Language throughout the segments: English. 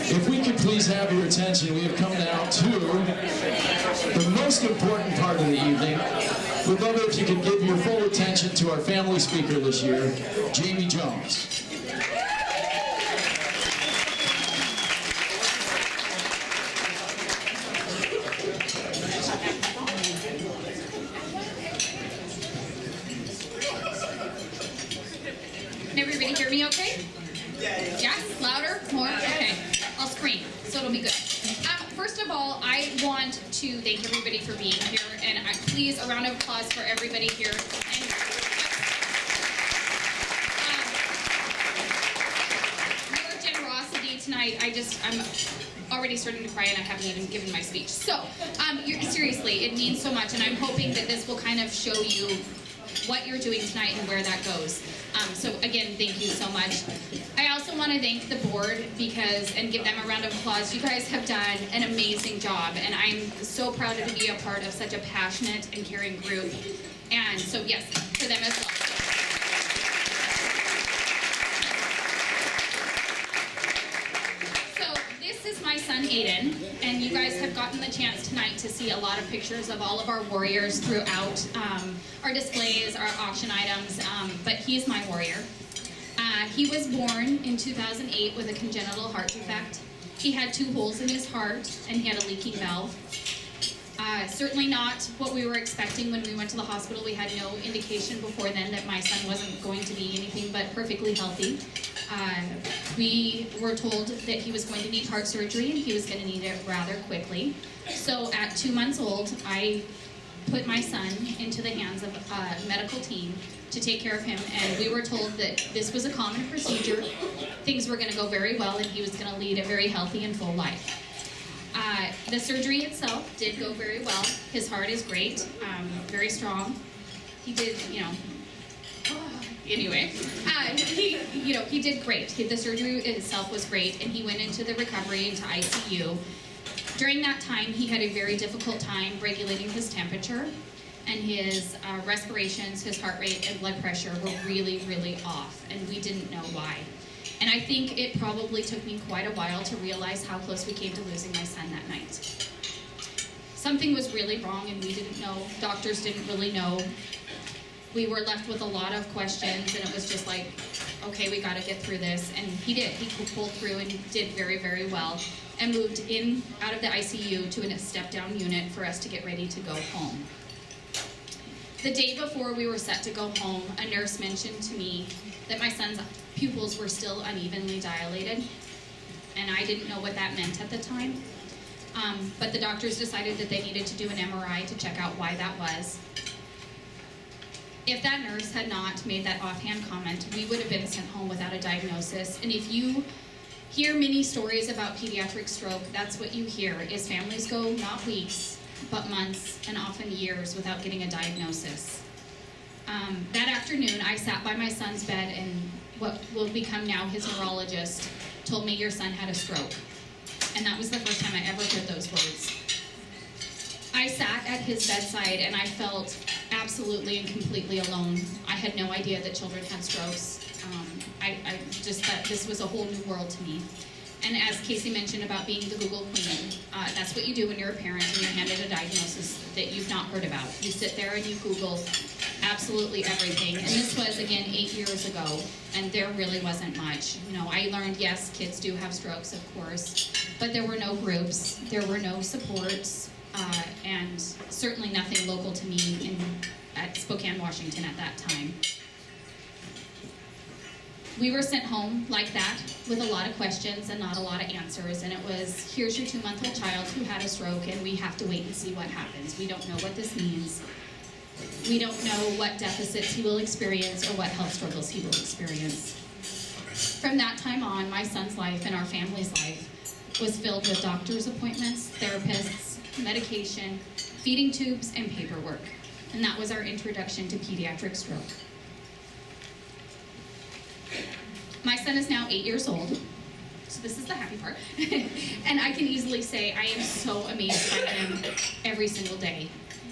If we could please have your attention, we have come now to the most important part of the evening. We'd love it if you could give your full attention to our family speaker this year, Jamie Jonz. Can everybody hear me okay? Yes? Louder? More? Okay. I'll scream, so it'll be good. First of all, I want to thank everybody for being here, and please, a round of applause for everybody here. And, your generosity tonight, I'm already starting to cry, and I haven't even given my speech. So, seriously, it means so much, and I'm hoping that this will kind of show you what you're doing tonight and where that goes. So again, thank you so much. I also want to thank the board and give them a round of applause. You guys have done an amazing job, and I'm so proud to be a part of such a passionate and caring group. And so yes, for them as well. So this is my son Aidan, and you guys have gotten the chance tonight to see a lot of pictures of all of our warriors throughout our displays, our auction items, but he's my warrior. He was born in 2008 with a congenital heart defect. He had 2 holes in his heart, and he had a leaking valve. Certainly not what we were expecting when we went to the hospital. We had no indication before then that my son wasn't going to be anything but perfectly healthy. We were told that he was going to need heart surgery, and he was going to need it rather quickly. So at 2 months old, I put my son into the hands of a medical team to take care of him, and we were told that this was a common procedure. Things were going to go very well, and he was going to lead a very healthy and full life. The surgery itself did go very well. His heart is great, very strong. He did, anyway, he did great. The surgery itself was great, and he went into the recovery, into ICU. During that time, he had a very difficult time regulating his temperature, and his respirations, his heart rate, and blood pressure were really, really off, and we didn't know why. And I think it probably took me quite a while to realize how close we came to losing my son that night. Something was really wrong, and we didn't know. Doctors didn't really know. We were left with a lot of questions, and it was just like, okay, we got to get through this. And he did. He pulled through and did very, very well, and moved out of the ICU to a step-down unit for us to get ready to go home. The day before we were set to go home, a nurse mentioned to me that my son's pupils were still unevenly dilated, and I didn't know what that meant at the time. But the doctors decided that they needed to do an MRI to check out why that was. If that nurse had not made that offhand comment, we would have been sent home without a diagnosis. And if you hear many stories about pediatric stroke, that's what you hear, is families go not weeks, but months and often years without getting a diagnosis. That afternoon, I sat by my son's bed, and what will become now his neurologist told me, your son had a stroke. And that was the first time I ever heard those words. I sat at his bedside, and I felt absolutely and completely alone. I had no idea that children had strokes. I just thought this was a whole new world to me. And as Casey mentioned about being the Google queen, that's what you do when you're a parent and you're handed a diagnosis that you've not heard about. You sit there and you Google absolutely everything. And this was, again, 8 years ago, and there really wasn't much. I learned, yes, kids do have strokes, of course, but there were no groups, there were no supports, and certainly nothing local to me at Spokane, Washington at that time. We were sent home like that with a lot of questions and not a lot of answers, and it was, here's your 2-month-old child who had a stroke, and we have to wait and see what happens. We don't know what this means. We don't know what deficits he will experience or what health struggles he will experience. From that time on, my son's life and our family's life was filled with doctor's appointments, therapists, medication, feeding tubes, and paperwork. And that was our introduction to pediatric stroke. My son is now 8 years old, so this is the happy part. And I can easily say I am so amazed by him every single day.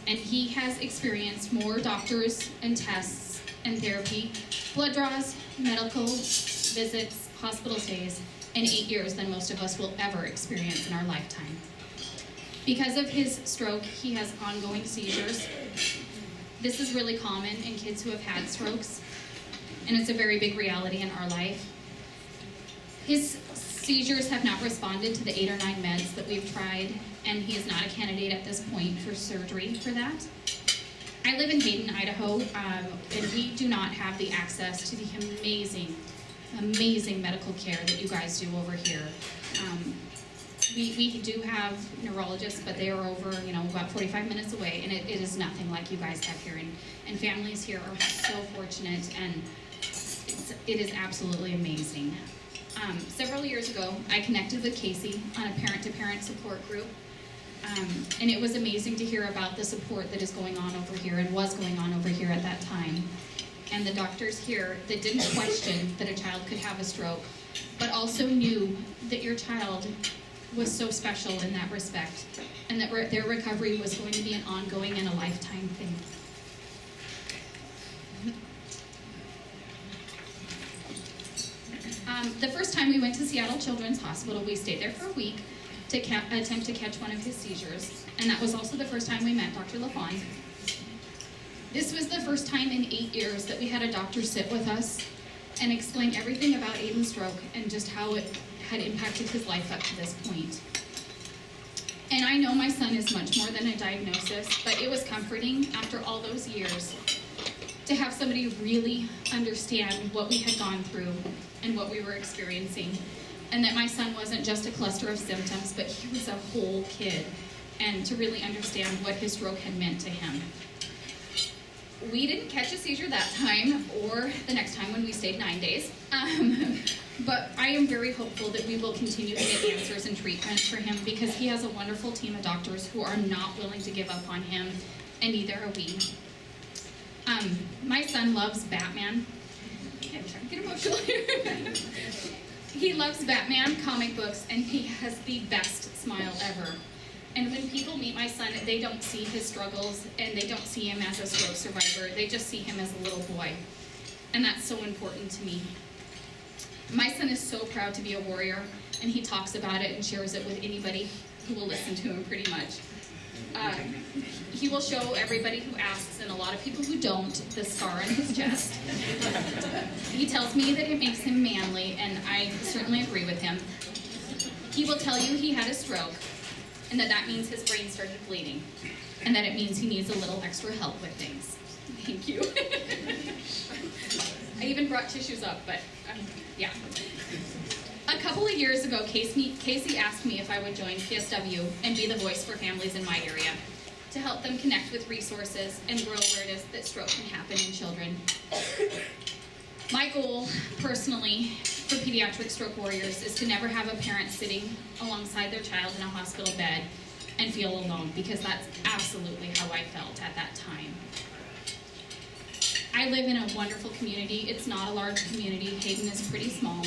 And he has experienced more doctors and tests and therapy, blood draws, medical visits, hospital stays, in 8 years than most of us will ever experience in our lifetime. Because of his stroke, he has ongoing seizures. This is really common in kids who have had strokes, and it's a very big reality in our life. His seizures have not responded to the 8 or 9 meds that we've tried, and he is not a candidate at this point for surgery for that. I live in Aidan, Idaho, and we do not have the access to the amazing medical care that you guys do over here. We do have neurologists, but they are over, about 45 minutes away, and it is nothing like you guys have here. And families here are so fortunate, and it is absolutely amazing. Several years ago, I connected with Casey on a parent-to-parent support group, and it was amazing to hear about the support that is going on over here and was going on over here at that time. And the doctors here that didn't question that a child could have a stroke, but also knew that your child was so special in that respect, and that their recovery was going to be an ongoing and a lifetime thing. The first time we went to Seattle Children's Hospital, we stayed there for a week to attempt to catch one of his seizures, and that was also the first time we met Dr. LaFawn. This was the first time in 8 years that we had a doctor sit with us and explain everything about Aidan's stroke and just how it had impacted his life up to this point. And I know my son is much more than a diagnosis, but it was comforting after all those years to have somebody really understand what we had gone through and what we were experiencing, and that my son wasn't just a cluster of symptoms, but he was a whole kid, and to really understand what his stroke had meant to him. We didn't catch a seizure that time or the next time when we stayed 9 days, but I am very hopeful that we will continue to get answers and treatment for him, because he has a wonderful team of doctors who are not willing to give up on him, and neither are we. My son loves Batman. I'm trying to get emotional here. He loves Batman comic books, and he has the best smile ever. And when people meet my son, they don't see his struggles, and they don't see him as a stroke survivor. They just see him as a little boy. And that's so important to me. My son is so proud to be a warrior, and he talks about it and shares it with anybody who will listen to him pretty much. He will show everybody who asks, and a lot of people who don't, the scar on his chest. He tells me that it makes him manly, and I certainly agree with him. He will tell you he had a stroke, and that means his brain started bleeding, and that it means he needs a little extra help with things. Thank you. I even brought tissues up, but yeah. A couple of years ago, Casey asked me if I would join PSW and be the voice for families in my area to help them connect with resources and grow awareness that stroke can happen in children. My goal, personally, for Pediatric Stroke Warriors is to never have a parent sitting alongside their child in a hospital bed and feel alone, because that's absolutely how I felt at that time. I live in a wonderful community. It's not a large community. Aidan is pretty small,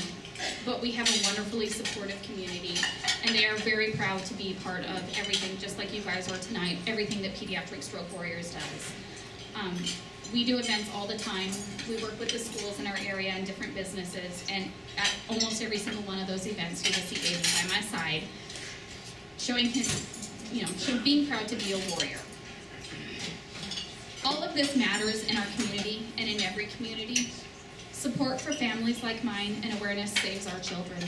but we have a wonderfully supportive community, and they are very proud to be part of everything, just like you guys are tonight, everything that Pediatric Stroke Warriors does. We do events all the time. We work with the schools in our area and different businesses, and at almost every single one of those events, you will see Aidan by my side, showing his, being proud to be a warrior. All of this matters in our community and in every community. Support for families like mine and awareness saves our children.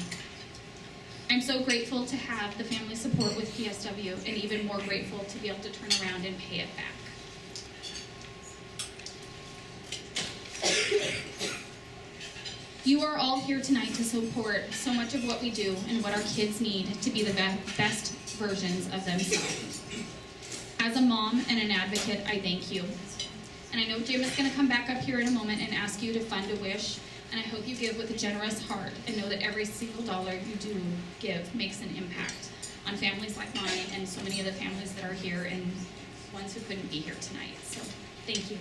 I'm so grateful to have the family support with PSW, and even more grateful to be able to turn around and pay it back. You are all here tonight to support so much of what we do and what our kids need to be the best versions of themselves. As a mom and an advocate, I thank you. And I know Jim is going to come back up here in a moment and ask you to fund a wish, and I hope you give with a generous heart and know that every single dollar you do give makes an impact on families like mine and so many of the families that are here and ones who couldn't be here tonight. So, thank you.